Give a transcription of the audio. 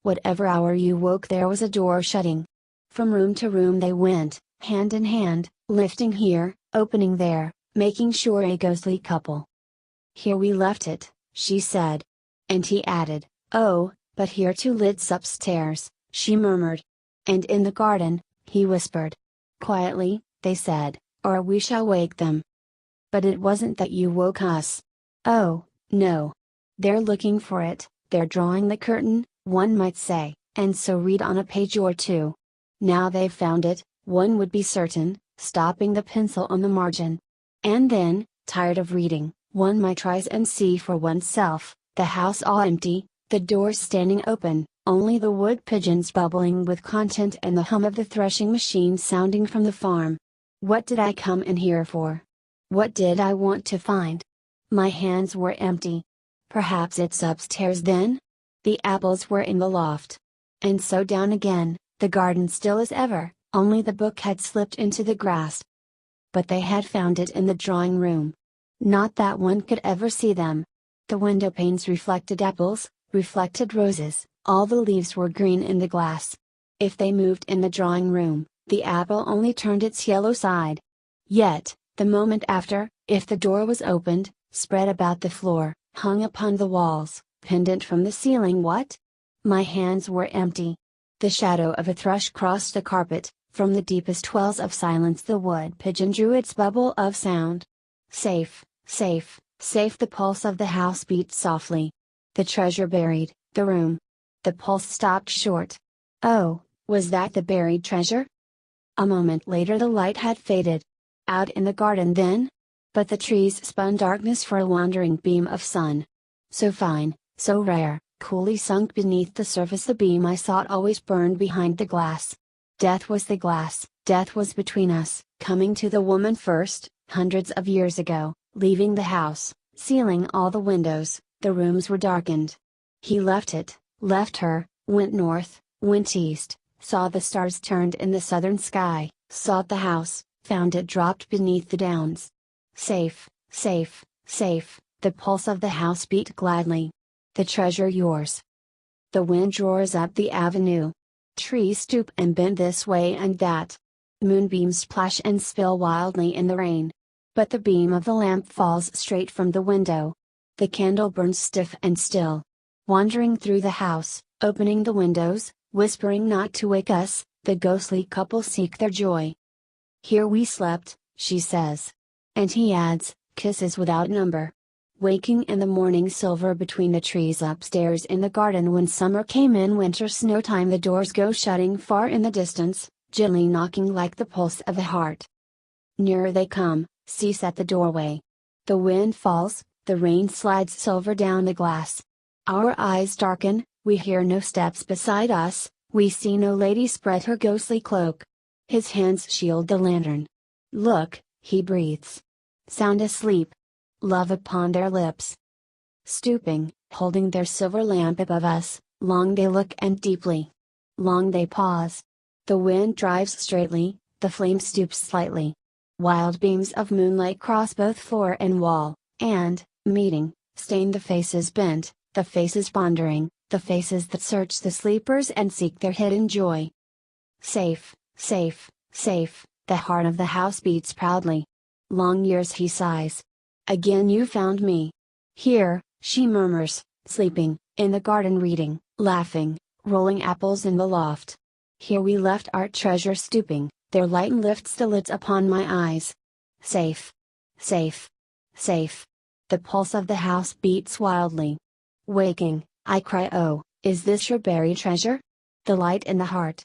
Whatever hour you woke, there was a door shutting. From room to room they went, hand in hand, lifting here, opening there, making sure a ghostly couple. "Here we left it," she said. And he added, "Oh, but here too lids upstairs," she murmured. "And in the garden," he whispered. "Quietly," they said, "or we shall wake them." "But it wasn't that you woke us." "Oh, no. They're looking for it, they're drawing the curtain, one might say, and so read on a page or two. Now they've found it, one would be certain, stopping the pencil on the margin. And then, tired of reading, one might rise and see for oneself, the house all empty, the doors standing open, only the wood pigeons bubbling with content and the hum of the threshing machine sounding from the farm. What did I come in here for? What did I want to find? My hands were empty. Perhaps it's upstairs then? The apples were in the loft. And so down again, the garden still as ever, only the book had slipped into the grass. But they had found it in the drawing room. Not that one could ever see them. The window panes reflected apples, reflected roses, all the leaves were green in the glass. If they moved in the drawing room, the apple only turned its yellow side. Yet, the moment after, if the door was opened, spread about the floor, hung upon the walls, pendant from the ceiling, what? My hands were empty. The shadow of a thrush crossed the carpet, from the deepest wells of silence the wood pigeon drew its bubble of sound. Safe, safe, safe, the pulse of the house beat softly. The treasure buried, the room. The pulse stopped short. Oh, was that the buried treasure? A moment later the light had faded. Out in the garden then? But the trees spun darkness for a wandering beam of sun. So fine, so rare, coolly sunk beneath the surface, the beam I sought always burned behind the glass. Death was the glass, death was between us, coming to the woman first, hundreds of years ago, leaving the house, sealing all the windows, the rooms were darkened. He left it, left her, went north, went east, saw the stars turned in the southern sky, sought the house, found it dropped beneath the downs. Safe, safe, safe, the pulse of the house beat gladly. The treasure yours. The wind roars up the avenue. Trees stoop and bend this way and that. Moonbeams splash and spill wildly in the rain. But the beam of the lamp falls straight from the window. The candle burns stiff and still. Wandering through the house, opening the windows, whispering not to wake us, the ghostly couple seek their joy. Here we slept, she says. And he adds, kisses without number. Waking in the morning silver between the trees upstairs in the garden, when summer came in winter snow time, the doors go shutting far in the distance, gently knocking like the pulse of a heart. Nearer they come, cease at the doorway. The wind falls, the rain slides silver down the glass. Our eyes darken, we hear no steps beside us, we see no lady spread her ghostly cloak. His hands shield the lantern. Look, he breathes. Sound asleep. Love upon their lips. Stooping, holding their silver lamp above us, long they look and deeply. Long they pause. The wind drives straightly, the flame stoops slightly. Wild beams of moonlight cross both floor and wall, and, meeting, stain the faces bent, the faces pondering, the faces that search the sleepers and seek their hidden joy. Safe, safe, safe, the heart of the house beats proudly. Long years, he sighs. Again you found me. Here, she murmurs, sleeping, in the garden reading, laughing, rolling apples in the loft. Here we left our treasure stooping, their light lifts the lids upon my eyes. Safe. Safe. Safe. The pulse of the house beats wildly. Waking, I cry, oh, is this your buried treasure? The light in the heart,